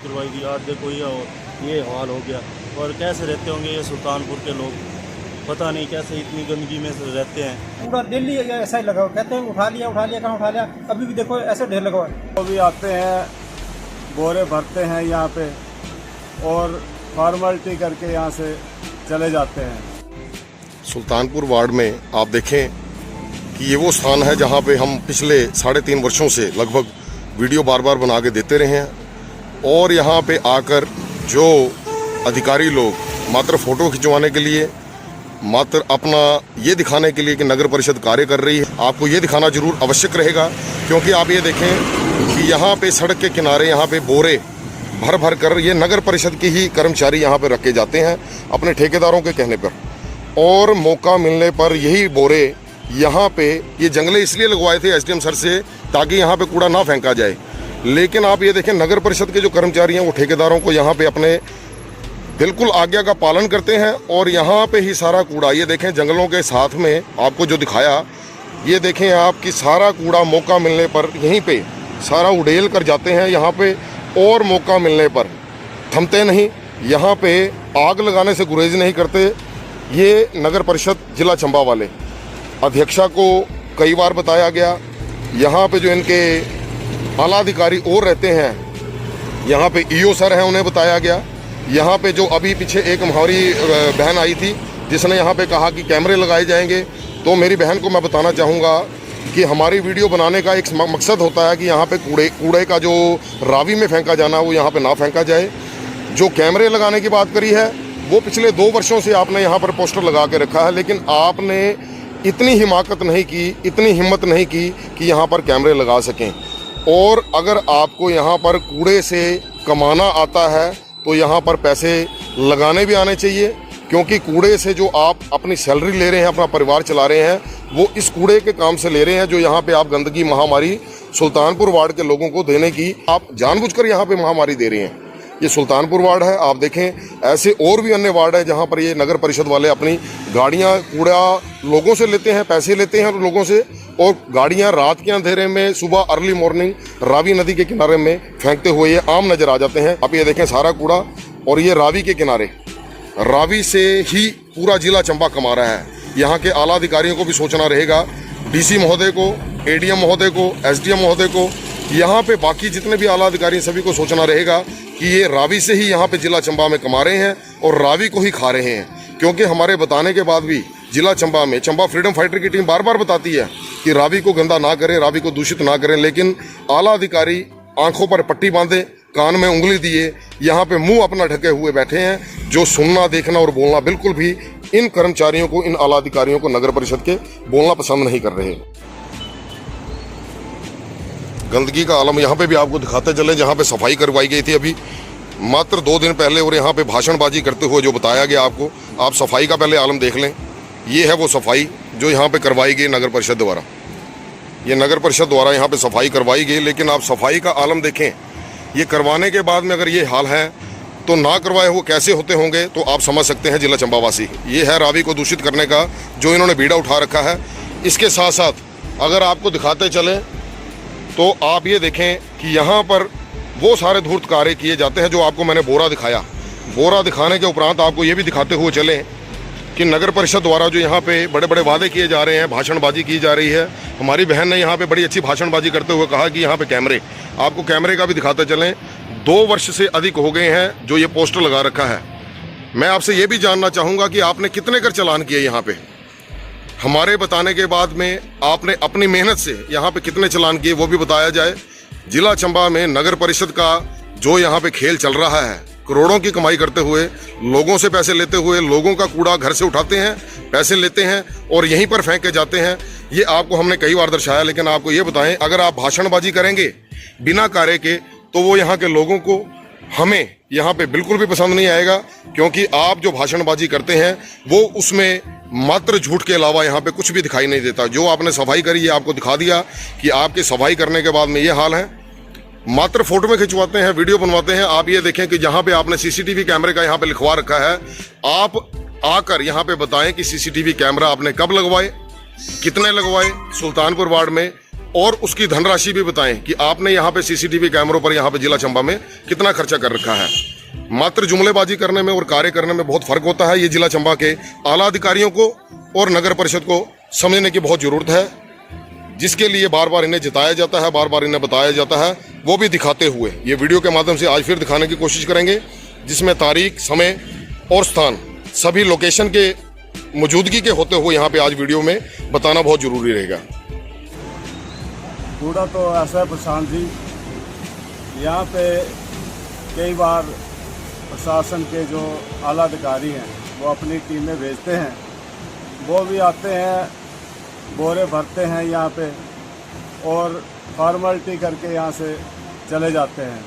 करवाई थी। आज देखो ये हाल हो गया। और कैसे रहते होंगे ये सुल्तानपुर के लोग, पता नहीं कैसे इतनी गंदगी में से रहते हैं। पूरा दिल्ली ऐसा ही लगा हुआ, कहते हैं उठा लिया कहाँ उठा लिया, अभी भी देखो ऐसे ढेर लगा हुआ है। वो भी आते हैं, बोरे भरते हैं यहाँ पे और फॉर्मेलिटी करके यहाँ से चले जाते हैं। सुल्तानपुर वार्ड में आप देखें कि ये वो स्थान है जहाँ पे हम पिछले 3.5 वर्षों से लगभग वीडियो बार बार बना के देते रहे हैं। और यहाँ पे आकर जो अधिकारी लोग मात्र फ़ोटो खिंचवाने के लिए, मात्र अपना ये दिखाने के लिए कि नगर परिषद कार्य कर रही है, आपको ये दिखाना जरूर आवश्यक रहेगा। क्योंकि आप ये देखें कि यहाँ पे सड़क के किनारे यहाँ पे बोरे भर भर कर ये नगर परिषद के ही कर्मचारी यहाँ पे रखे जाते हैं अपने ठेकेदारों के कहने पर। और मौका मिलने पर यही बोरे यहाँ पे ये जंगले इसलिए लगवाए थे एसडीएम सर से ताकि यहाँ पे कूड़ा ना फेंका जाए। लेकिन आप ये देखें नगर परिषद के जो कर्मचारी हैं वो ठेकेदारों को यहाँ पे अपने बिल्कुल आज्ञा का पालन करते हैं और यहाँ पे ही सारा कूड़ा, ये देखें जंगलों के साथ में आपको जो दिखाया, ये देखें आप कि सारा कूड़ा मौका मिलने पर यहीं पे सारा उड़ेल कर जाते हैं यहाँ पे। और मौका मिलने पर थमते नहीं, यहाँ पे आग लगाने से गुरेज नहीं करते। ये नगर परिषद जिला चंबा वाले अध्यक्षा को कई बार बताया गया, यहाँ पे जो इनके आला अधिकारी और रहते हैं, यहाँ पे ईओ सर हैं, उन्हें बताया गया। यहाँ पे जो अभी पीछे एक हमारी बहन आई थी जिसने यहाँ पे कहा कि कैमरे लगाए जाएंगे, तो मेरी बहन को मैं बताना चाहूँगा कि हमारी वीडियो बनाने का एक मकसद होता है कि यहाँ पे कूड़े का जो रावी में फेंका जाना वो यहाँ पे ना फेंका जाए। जो कैमरे लगाने की बात करी है वो पिछले 2 वर्षों से आपने यहाँ पर पोस्टर लगा के रखा है, लेकिन आपने इतनी हिमाकत नहीं की, इतनी हिम्मत नहीं की कि यहाँ पर कैमरे लगा सकें। और अगर आपको यहाँ पर कूड़े से कमाना आता है तो यहाँ पर पैसे लगाने भी आने चाहिए। क्योंकि कूड़े से जो आप अपनी सैलरी ले रहे हैं, अपना परिवार चला रहे हैं, वो इस कूड़े के काम से ले रहे हैं जो यहाँ पे आप गंदगी महामारी सुल्तानपुर वार्ड के लोगों को देने की आप जानबूझकर यहाँ पे महामारी दे रहे हैं। ये सुल्तानपुर वार्ड है, आप देखें ऐसे और भी अन्य वार्ड है जहाँ पर ये नगर परिषद वाले अपनी गाड़ियाँ कूड़ा लोगों से लेते हैं, पैसे लेते हैं लोगों से, और गाड़ियाँ रात के अंधेरे में, सुबह अर्ली मॉर्निंग रावी नदी के किनारे में फेंकते हुए ये आम नजर आ जाते हैं। आप ये देखें सारा कूड़ा, और ये रावी के किनारे, रावी से ही पूरा जिला चंबा कमा रहा है। यहाँ के आला अधिकारियों को भी सोचना रहेगा, डीसी महोदय को, एडीएम महोदय को, एसडीएम महोदय को, यहाँ पे बाकी जितने भी आला अधिकारी सभी को सोचना रहेगा कि ये रावी से ही यहाँ पे जिला चंबा में कमा रहे हैं और रावी को ही खा रहे हैं। क्योंकि हमारे बताने के बाद भी जिला चंबा में चंबा फ्रीडम फाइटर की टीम बार बार बताती है कि रावी को गंदा ना करें, रावी को दूषित ना करें, लेकिन आला अधिकारी आंखों पर पट्टी बांधे, कान में उंगली दिए, यहाँ पे मुंह अपना ढके हुए बैठे हैं, जो सुनना, देखना और बोलना बिल्कुल भी इन कर्मचारियों को, इन आला अधिकारियों को नगर परिषद के बोलना पसंद नहीं कर रहे। गंदगी का आलम यहाँ पे भी आपको दिखाते चले, जहाँ पे सफाई करवाई गई थी अभी मात्र 2 दिन पहले, और यहाँ पे भाषणबाजी करते हुए जो बताया गया आपको, आप सफाई का पहले आलम देख लें। ये है वो सफाई जो यहाँ पे करवाई गई नगर परिषद द्वारा। ये नगर परिषद द्वारा यहाँ पे सफाई करवाई गई, लेकिन आप सफाई का आलम देखें, ये करवाने के बाद में अगर ये हाल है तो ना करवाए हुए कैसे होते होंगे, तो आप समझ सकते हैं जिला चंबावासी। ये है रावी को दूषित करने का जो इन्होंने बीड़ा उठा रखा है। इसके साथ साथ अगर आपको दिखाते चले तो आप ये देखें कि यहाँ पर वो सारे धूर्त कार्य किए जाते हैं जो आपको मैंने बोरा दिखाया। बोरा दिखाने के उपरांत आपको ये भी दिखाते हुए चलें कि नगर परिषद द्वारा जो यहाँ पे बड़े बड़े वादे किए जा रहे हैं, भाषणबाजी की जा रही है। हमारी बहन ने यहाँ पे बड़ी अच्छी भाषणबाजी करते हुए कहा कि यहाँ पे कैमरे, आपको कैमरे का भी दिखाते चलें। 2 वर्ष से अधिक हो गए हैं जो ये पोस्टर लगा रखा है। मैं आपसे ये भी जानना चाहूँगा कि आपने कितने कर चालान किए यहाँ पे। हमारे बताने के बाद में आपने अपनी मेहनत से यहाँ पे कितने चालान किए वो भी बताया जाए। जिला चंबा में नगर परिषद का जो यहाँ पे खेल चल रहा है, करोड़ों की कमाई करते हुए, लोगों से पैसे लेते हुए, लोगों का कूड़ा घर से उठाते हैं, पैसे लेते हैं और यहीं पर फेंक के जाते हैं। ये आपको हमने कई बार दर्शाया, लेकिन आपको ये बताएं, अगर आप भाषणबाजी करेंगे बिना कार्य के तो वो यहाँ के लोगों को, हमें यहाँ पे बिल्कुल भी पसंद नहीं आएगा। क्योंकि आप जो भाषणबाजी करते हैं वो उसमें मात्र झूठ के अलावा यहाँ पे कुछ भी दिखाई नहीं देता। जो आपने सफाई करी है आपको दिखा दिया कि आपकी सफाई करने के बाद में ये हाल है। मात्र फोटो में खिंचवाते हैं, वीडियो बनवाते हैं। आप ये देखें कि जहाँ पे आपने सीसीटीवी कैमरे का यहाँ पे लिखवा रखा है, आप आकर यहाँ पे बताएं कि सीसीटीवी कैमरा आपने कब लगवाए, कितने लगवाए सुल्तानपुर वार्ड में, और उसकी धनराशि भी बताएं कि आपने यहाँ पे सीसीटीवी कैमरों पर यहाँ पे जिला चंबा में कितना खर्चा कर रखा है। मात्र जुमलेबाजी करने में और कार्य करने में बहुत फर्क होता है। ये जिला चंबा के आला अधिकारियों को और नगर परिषद को समझने की बहुत जरूरत है, जिसके लिए बार बार इन्हें जिताया जाता है, बार बार इन्हें बताया जाता है, वो भी दिखाते हुए ये वीडियो के माध्यम से आज फिर दिखाने की कोशिश करेंगे, जिसमें तारीख, समय और स्थान सभी लोकेशन के मौजूदगी के होते हुए यहाँ पे आज वीडियो में बताना बहुत जरूरी रहेगा। कूड़ा तो ऐसा है प्रशांत जी, यहाँ पे कई बार प्रशासन के जो आला अधिकारी हैं वो अपनी टीमें भेजते हैं, वो भी आते हैं, बोरे भरते हैं यहाँ पे और फॉर्मेलिटी करके यहाँ से चले जाते हैं।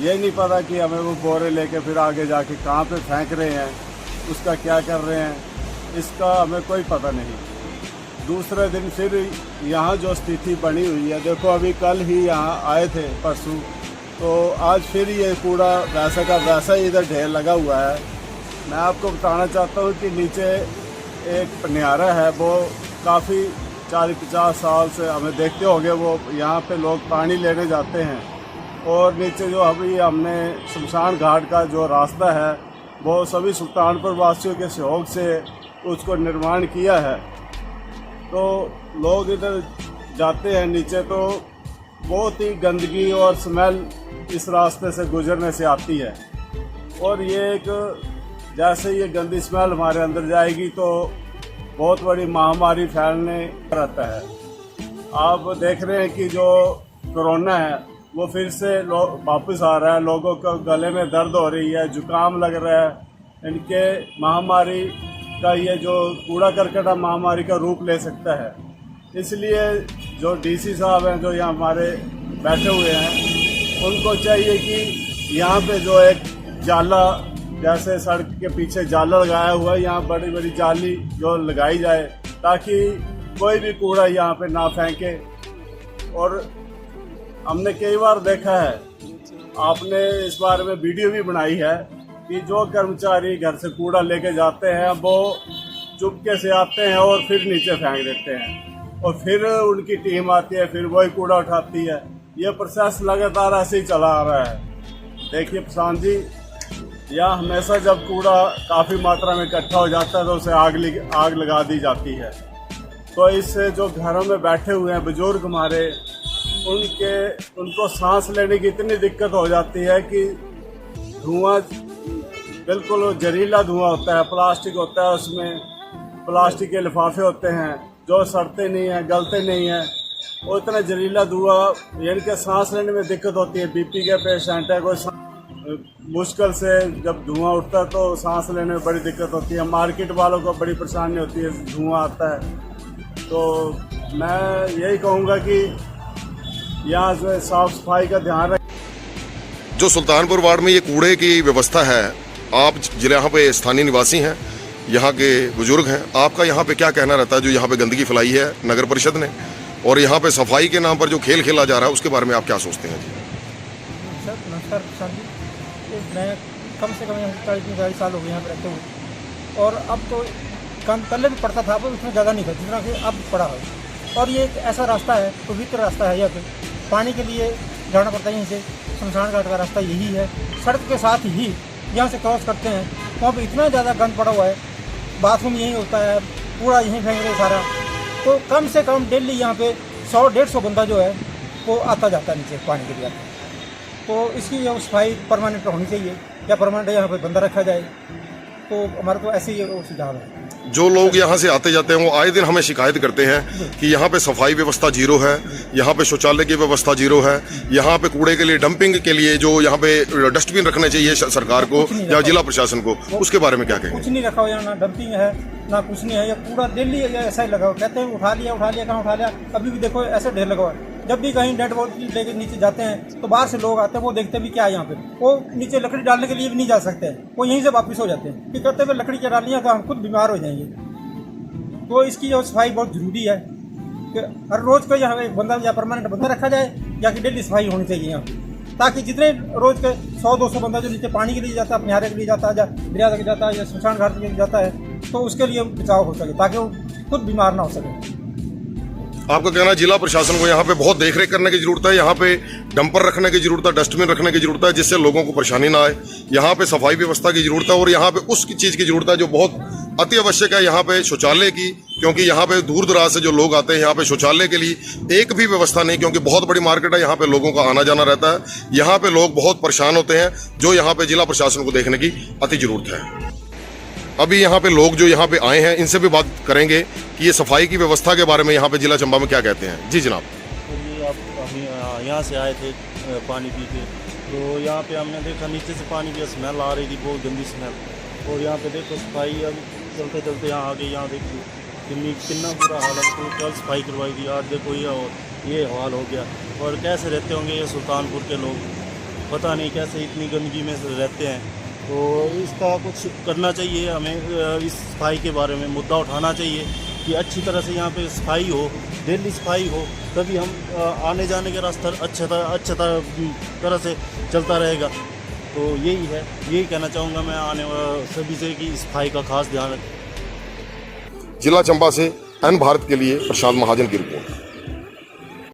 ये नहीं पता कि हमें वो बोरे लेके फिर आगे जाके कहाँ पे फेंक रहे हैं, उसका क्या कर रहे हैं, इसका हमें कोई पता नहीं। दूसरे दिन फिर यहाँ जो स्थिति बनी हुई है, देखो अभी कल ही यहाँ आए थे परसों, तो आज फिर ये कूड़ा वैसा का वैसा ही इधर ढेर लगा हुआ है। मैं आपको बताना चाहता हूँ कि नीचे एक पनियारा है, वो काफ़ी 40-50 साल से हमें देखते होंगे, वो यहाँ पे लोग पानी लेने जाते हैं। और नीचे जो अभी हमने शमशान घाट का जो रास्ता है वो सभी सुल्तानपुर वासियों के सहयोग से उसको निर्माण किया है, तो लोग इधर जाते हैं नीचे तो बहुत ही गंदगी और स्मेल इस रास्ते से गुजरने से आती है। और ये एक जैसे ये गंदी स्मेल हमारे अंदर जाएगी तो बहुत बड़ी महामारी फैलने रहता है। आप देख रहे हैं कि जो कोरोना है वो फिर से वापस आ रहा है, लोगों को गले में दर्द हो रही है, जुकाम लग रहा है। इनके महामारी का ये जो कूड़ा करकट महामारी का रूप ले सकता है। इसलिए जो डीसी साहब हैं जो यहाँ हमारे बैठे हुए हैं, उनको चाहिए कि यहाँ पे जो एक जाला, जैसे सड़क के पीछे जाला लगाया हुआ है, यहाँ बड़ी बड़ी जाली जो लगाई जाए ताकि कोई भी कूड़ा यहाँ पे ना फेंके। और हमने कई बार देखा है, आपने इस बारे में वीडियो भी बनाई है कि जो कर्मचारी घर से कूड़ा लेके जाते हैं वो चुपके से आते हैं और फिर नीचे फेंक देते हैं, और फिर उनकी टीम आती है, फिर वही कूड़ा उठाती है। ये प्रोसेस लगातार ऐसे ही चला आ रहा है। देखिए प्रशांत जी, यहाँ हमेशा जब कूड़ा काफ़ी मात्रा में इकट्ठा हो जाता है तो उसे आग लगा दी जाती है। तो इससे जो घरों में बैठे हुए हैं बुजुर्ग हमारे, उनको सांस लेने की इतनी दिक्कत हो जाती है कि धुआं बिल्कुल जहरीला धुआं होता है, प्लास्टिक होता है, उसमें प्लास्टिक के लिफाफे होते हैं जो सड़ते नहीं हैं, गलते नहीं हैं, और इतना जहरीला धुआं इनके सांस लेने में दिक्कत होती है। बीपी के पेशेंट है, कोई मुश्किल से जब धुआं उठता है तो सांस लेने में बड़ी दिक्कत होती है। मार्केट वालों को बड़ी परेशानी होती है, धुआं आता है। तो मैं यही कहूँगा कि यहाँ से साफ सफाई का ध्यान रखें। जो सुल्तानपुर वार्ड में ये कूड़े की व्यवस्था है, आप जिले यहाँ पे स्थानीय निवासी हैं, यहाँ के बुजुर्ग हैं, आपका यहाँ पे क्या कहना रहता है जो यहाँ पे गंदगी फैलाई है नगर परिषद ने, और यहाँ पे सफाई के नाम पर जो खेल खेला जा रहा है उसके बारे में आप क्या सोचते हैं? सर नमस्कार प्रशांत जी, मैं कम से कम 40-45 साल हो गए यहाँ पर रहते हुए, और अब तो कम पहले भी पड़ता था, अब उसमें ज़्यादा नहीं था जितना कि अब पड़ा है। और ये एक ऐसा रास्ता है, पवित्र रास्ता है, यहाँ पे पानी के लिए जाना पड़ता है। यहीं से शमशान घाट का रास्ता यही है, सड़क के साथ ही यहाँ से क्रॉस करते हैं। वहाँ पे इतना ज़्यादा गंद पड़ा हुआ है, बाथरूम यहीं होता है, पूरा यहीं फेंक रहे सारा। तो कम से कम डेली यहाँ पे 100-150 बंदा जो है वो आता जाता है नीचे पानी के लिए आता है। तो इसकी जो सफाई परमानेंट होनी चाहिए, या परमानेंट यहाँ पे बंदा रखा जाए, तो हमारा तो ऐसे ही सुझाव है। जो लोग यहाँ से आते जाते हैं वो आए दिन हमें शिकायत करते हैं कि यहाँ पे सफाई व्यवस्था जीरो है, यहाँ पे शौचालय की व्यवस्था जीरो है, यहाँ पे कूड़े के लिए डंपिंग के लिए जो यहाँ पे डस्टबिन रखने चाहिए सरकार को या जिला प्रशासन को, उसके बारे में क्या कहेंगे? कुछ नहीं रखा हुआ, यहाँ ना डंपिंग है ना कुछ नहीं है, या कूड़ा डेली ऐसा ही लगा हुआ। कहते हैं उठा लिया कहाँ उठा लिया, अभी भी देखो ऐसे ढेर लगा हुआ है। जब भी कहीं डेड बॉडी लेके नीचे जाते हैं तो बाहर से लोग आते हैं, वो देखते भी क्या है यहाँ पे, वो नीचे लकड़ी डालने के लिए भी नहीं जा सकते हैं, वो यहीं से वापस हो जाते हैं कि कहते हुए लकड़ी क्या डालनी है तो हम खुद बीमार हो जाएंगे। तो इसकी जो सफाई बहुत जरूरी है कि हर रोज़ को यहाँ एक बंदा या परमानेंट बंदा रखा जाए, या कि डेली सफाई होनी चाहिए यहाँ, ताकि जितने रोज़ के 100-200 बंदा जो नीचे पानी के लिए जाता है, निहारे के लिए जाता है, या दरिया के जाता है, या शमशान घाट के लिए जाता है, तो उसके लिए बचाव हो सके, ताकि वो खुद बीमार ना हो सके। आपका कहना है जिला प्रशासन को यहाँ पे बहुत देखरेख करने की जरूरत है, यहाँ पे डंपर रखने की जरूरत है, डस्टबिन रखने की जरूरत है, जिससे लोगों को परेशानी ना आए। यहाँ पे सफाई व्यवस्था की जरूरत है और यहाँ पे उस चीज़ की जरूरत है जो बहुत अति आवश्यक है, यहाँ पे शौचालय की, क्योंकि यहाँ पे दूर दराज से जो लोग आते हैं यहाँ पे शौचालय के लिए एक भी व्यवस्था नहीं, क्योंकि बहुत बड़ी मार्केट है, यहाँ पे लोगों का आना जाना रहता है। यहाँ पे लोग बहुत परेशान होते हैं, जो यहाँ पे जिला प्रशासन को देखने की अति जरूरत है। अभी यहाँ पे लोग जो यहाँ पे आए हैं इनसे भी बात करेंगे कि ये सफाई की व्यवस्था के बारे में यहाँ पे जिला चंबा में क्या कहते हैं। जी जनाब। तो ये आप हम यहाँ से आए थे पानी पी के, तो यहाँ पे हमने देखा नीचे से पानी की स्मेल आ रही थी, बहुत गंदी स्मेल। और यहाँ पे देखो सफाई अब चलते चलते यहाँ आगे यहाँ देखिए कितना बुरा हाल है। तो कल सफाई करवाई थी, आज देखो ये हाल हो गया। और कैसे रहते होंगे ये सुल्तानपुर के लोग, पता नहीं कैसे इतनी गंदगी में रहते हैं। तो इसका कुछ करना चाहिए हमें, इस सफाई के बारे में मुद्दा उठाना चाहिए कि अच्छी तरह से यहाँ पे सफाई हो, डेली सफाई हो, तभी हम आने जाने का रास्ता अच्छा तरह से चलता रहेगा। तो यही कहना चाहूँगा मैं आने सभी से कि सफाई का खास ध्यान रखें। जिला चंबा से एन भारत के लिए प्रशांत महाजन की रिपोर्ट।